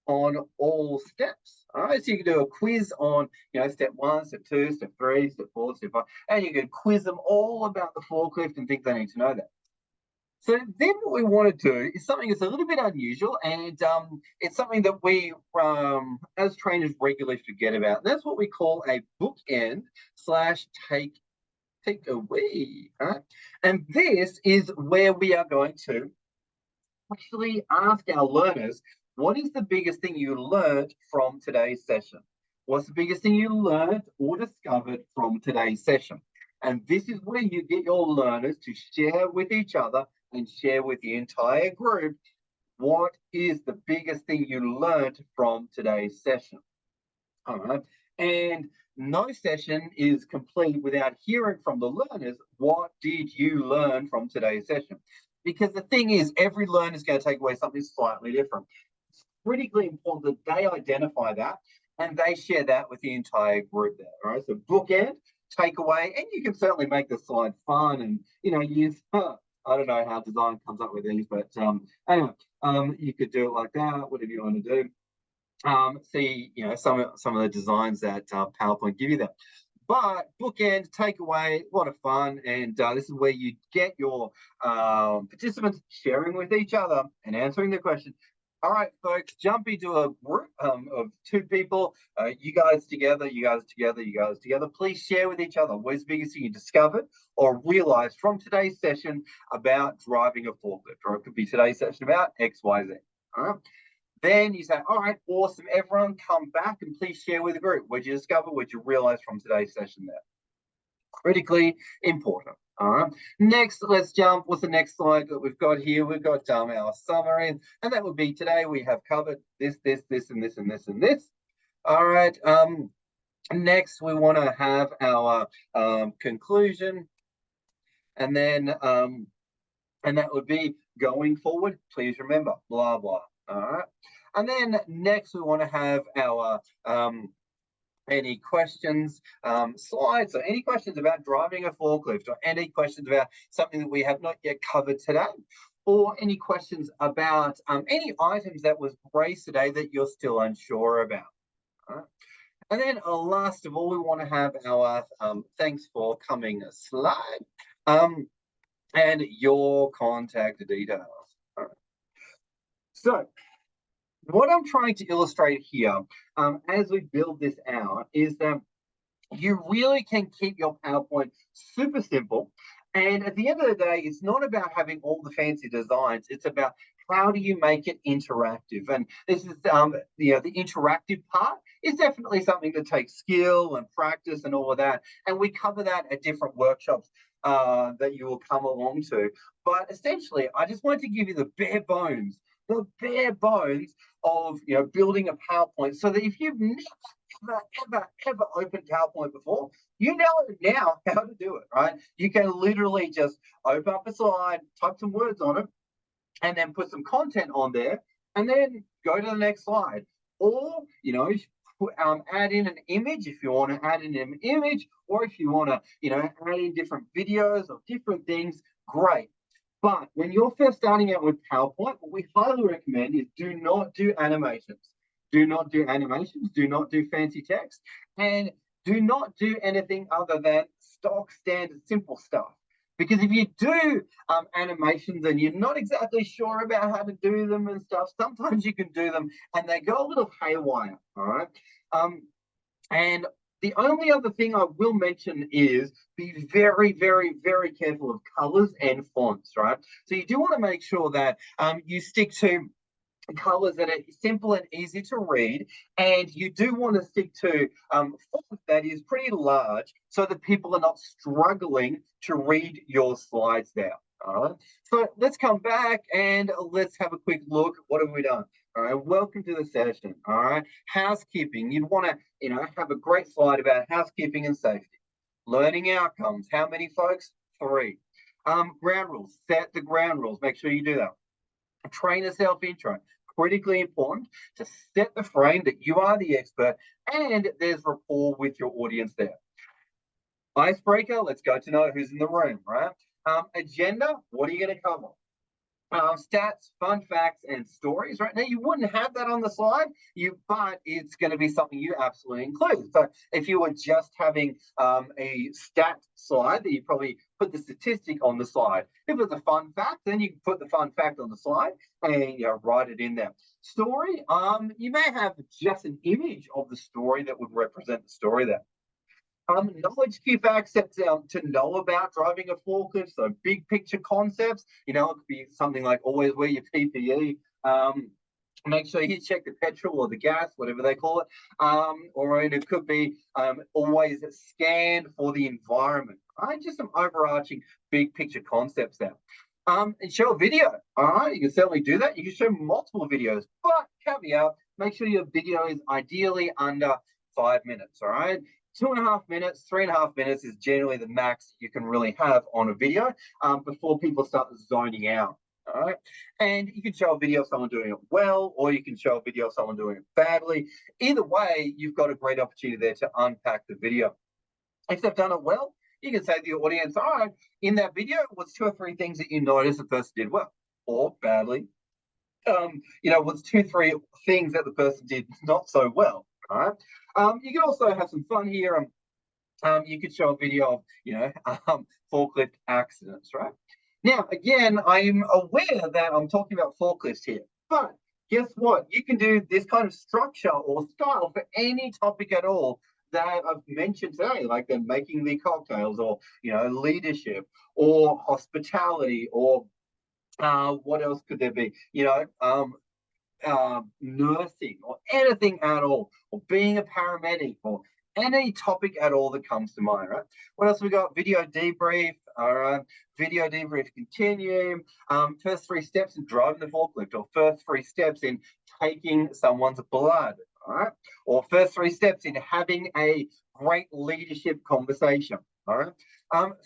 Speaker 1: on all steps. All right, so you can do a quiz on, step 1, step 2, step 3, step 4, step 5, and you can quiz them all about the forklift and things they need to know that. So then what we want to do is something that's a little bit unusual, and it's something that we, as trainers, regularly forget about. And that's what we call a bookend slash take away. Right? And this is where we are going to actually ask our learners, what is the biggest thing you learned from today's session? What's the biggest thing you learned or discovered from today's session? And this is where you get your learners to share with each other and share with the entire group what is the biggest thing you learned from today's session. All right. And no session is complete without hearing from the learners, what did you learn from today's session? Because the thing is, every learner is going to take away something slightly different. It's critically important that they identify that and they share that with the entire group there. All right. So bookend, takeaway, and you can certainly make the slide fun and use I don't know how design comes up with these, but anyway, you could do it like that, whatever you want to do. See, some of the designs that PowerPoint give you that. But bookend, takeaway, a lot of fun, and this is where you get your participants sharing with each other and answering the question. All right, folks, jump into a group of 2 people. You guys together, you guys together, you guys together. Please share with each other what's the biggest thing you discovered or realized from today's session about driving a forklift, or it could be today's session about X, Y, Z. All right. Then you say, all right, awesome. Everyone come back and please share with the group what you discover, what you realize from today's session there. Critically important. All right. Next, let's jump. What's the next slide that we've got here? We've got our summary, and that would be today we have covered this, this, this, and this, and this, and this. All right. Next, we want to have our conclusion, and then and that would be going forward. Please remember, blah blah. All right. And then next, we want to have our any questions slides, or any questions about driving a forklift, or any questions about something that we have not yet covered today, or any questions about any items that was raised today that you're still unsure about. All right. And then last of all, we want to have our thanks for coming slide and your contact details. All right. So what I'm trying to illustrate here as we build this out is that you really can keep your PowerPoint super simple. And at the end of the day, it's not about having all the fancy designs. It's about how do you make it interactive. And this is, the interactive part is definitely something that takes skill and practice and all of that. And we cover that at different workshops that you will come along to. But essentially, I just wanted to give you the bare bones of building a PowerPoint, so that if you've never opened PowerPoint before, you know now how to do it, right? You can literally just open up a slide, type some words on it, and then put some content on there, and then go to the next slide. Or, add in an image if you want to add in an image, or if you want to, add in different videos of different things, great. But when you're first starting out with PowerPoint, what we highly recommend is do not do animations. Do not do animations, do not do fancy text, and do not do anything other than stock, standard, simple stuff. Because if you do animations and you're not exactly sure about how to do them and stuff, sometimes you can do them and they go a little haywire, all right? And the only other thing I will mention is be very, very, very careful of colors and fonts, right? So you do want to make sure that you stick to colors that are simple and easy to read, and you do want to stick to font that is pretty large so that people are not struggling to read your slides there. All right, so let's come back and let's have a quick look. What have we done? All right, welcome to the session. All right, housekeeping. You'd want to, have a great slide about housekeeping and safety. Learning outcomes. How many folks? 3. Ground rules. Set the ground rules. Make sure you do that. Trainer self intro. Critically important to set the frame that you are the expert and there's rapport with your audience there. Icebreaker, let's go to know who's in the room, right? Agenda, what are you going to cover? Stats, fun facts, and stories. Right now, you wouldn't have that on the slide, but it's going to be something you absolutely include. So, if you were just having a stat slide, that you probably put the statistic on the slide. If it's a fun fact, then you can put the fun fact on the slide and write it in there. Story, you may have just an image of the story that would represent the story there. Knowledge key facts to know about driving a forklift, so big picture concepts. It could be something like always wear your PPE. Make sure you check the petrol or the gas, whatever they call it. Or it could be always scan for the environment. Right? Just some overarching big picture concepts there. And show a video. All right, you can certainly do that. You can show multiple videos, but caveat: make sure your video is ideally under 5 minutes. All right. 2.5 minutes, 3.5 minutes is generally the max you can really have on a video before people start zoning out. All right. And you can show a video of someone doing it well, or you can show a video of someone doing it badly. Either way, you've got a great opportunity there to unpack the video. If they've done it well, you can say to the audience, all right, in that video, what's 2 or 3 things that you noticed the person did well or badly? What's 2, 3 things that the person did not so well? All right. You can also have some fun here. You could show a video of, forklift accidents, right? Now, again, I'm aware that I'm talking about forklifts here, but guess what? You can do this kind of structure or style for any topic at all that I've mentioned today, like the making the cocktails or, leadership or hospitality or what else could there be? Nursing or anything at all, or being a paramedic or any topic at all that comes to mind, right? What else we got? Video debrief, all right. Video debrief continue. First 3 steps in driving the forklift, or first 3 steps in taking someone's blood, all right? Or first 3 steps in having a great leadership conversation, all right?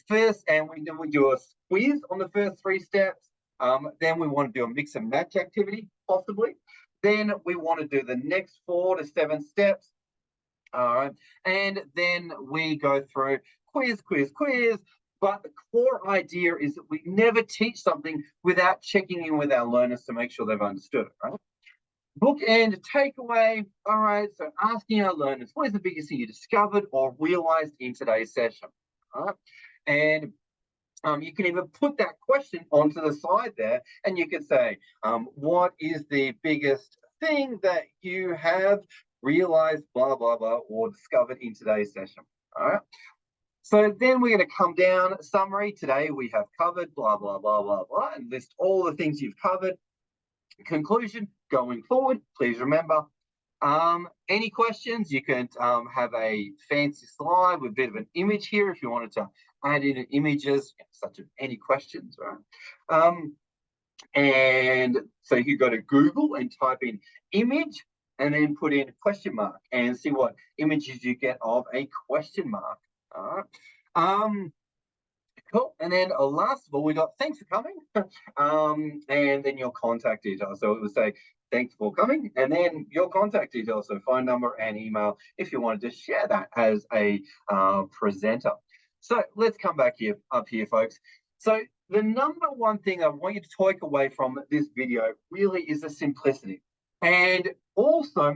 Speaker 1: First, and we do a quiz on the first 3 steps. Then we want to do a mix and match activity, possibly. Then we want to do the next 4 to 7 steps. All right. And then we go through quiz. But the core idea is that we never teach something without checking in with our learners to make sure they've understood it, right? Bookend takeaway. All right. So asking our learners, what is the biggest thing you discovered or realized in today's session? All right. And you can even put that question onto the side there, and you can say, what is the biggest thing that you have realized, blah, blah, blah, or discovered in today's session? All right. So then we're going to come down, summary. Today we have covered, blah, blah, blah, blah, blah, and list all the things you've covered. Conclusion, going forward, please remember, any questions? You can have a fancy slide with a bit of an image here if you wanted to add in images, such as any questions, right? And so you go to Google and type in image and then put in a question mark and see what images you get of a question mark. All right. Cool. And then last of all, we got thanks for coming. And then your contact details. So it would say, thanks for coming, and then your contact details, so phone number and email, if you wanted to share that as a presenter. So let's come back up here, folks. So the number one thing I want you to take away from this video really is the simplicity. And also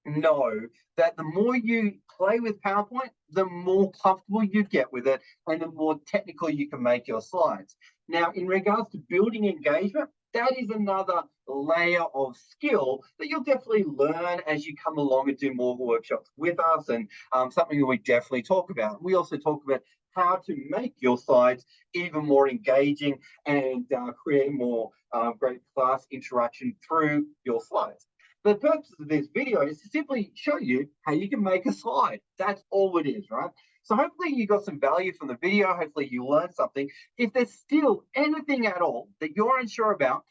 Speaker 1: know that the more you play with PowerPoint, the more comfortable you get with it and the more technical you can make your slides. Now, in regards to building engagement, that is another layer of skill that you'll definitely learn as you come along and do more workshops with us, and something that we definitely talk about. We also talk about how to make your slides even more engaging and create more great class interaction through your slides. The purpose of this video is to simply show you how you can make a slide. That's all it is, right? So hopefully you got some value from the video. Hopefully you learned something. If there's still anything at all that you're unsure about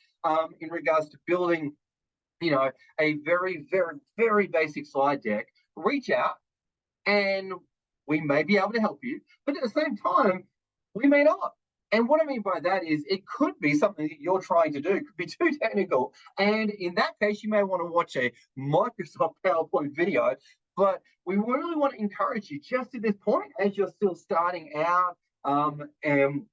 Speaker 1: in regards to building, a very, very, very basic slide deck, reach out and we may be able to help you. But at the same time, we may not. And what I mean by that is it could be something that you're trying to do, it could be too technical. And in that case, you may want to watch a Microsoft PowerPoint video. But we really want to encourage you just at this point, as you're still starting out and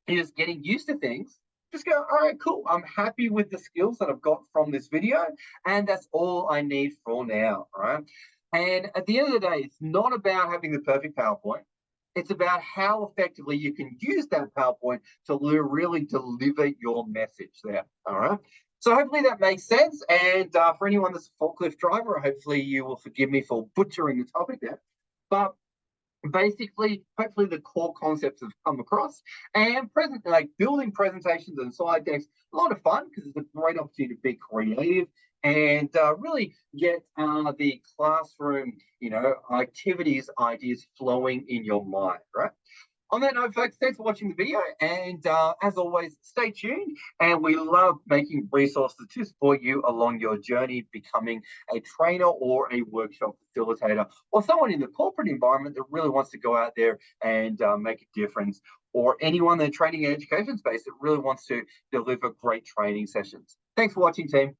Speaker 1: you're just getting used to things, just go, all right, cool. I'm happy with the skills that I've got from this video. And that's all I need for now, right? And at the end of the day, it's not about having the perfect PowerPoint. It's about how effectively you can use that PowerPoint to really deliver your message there. All right. So hopefully that makes sense. And for anyone that's a forklift driver, hopefully you will forgive me for butchering the topic there. But basically, hopefully the core concepts have come across. And building presentations and slide decks, a lot of fun because it's a great opportunity to be creative and really get the classroom, activities, ideas flowing in your mind, right? On that note, folks, thanks for watching the video. And as always, stay tuned. And we love making resources to support you along your journey, becoming a trainer or a workshop facilitator, or someone in the corporate environment that really wants to go out there and make a difference, or anyone in the training and education space that really wants to deliver great training sessions. Thanks for watching, team.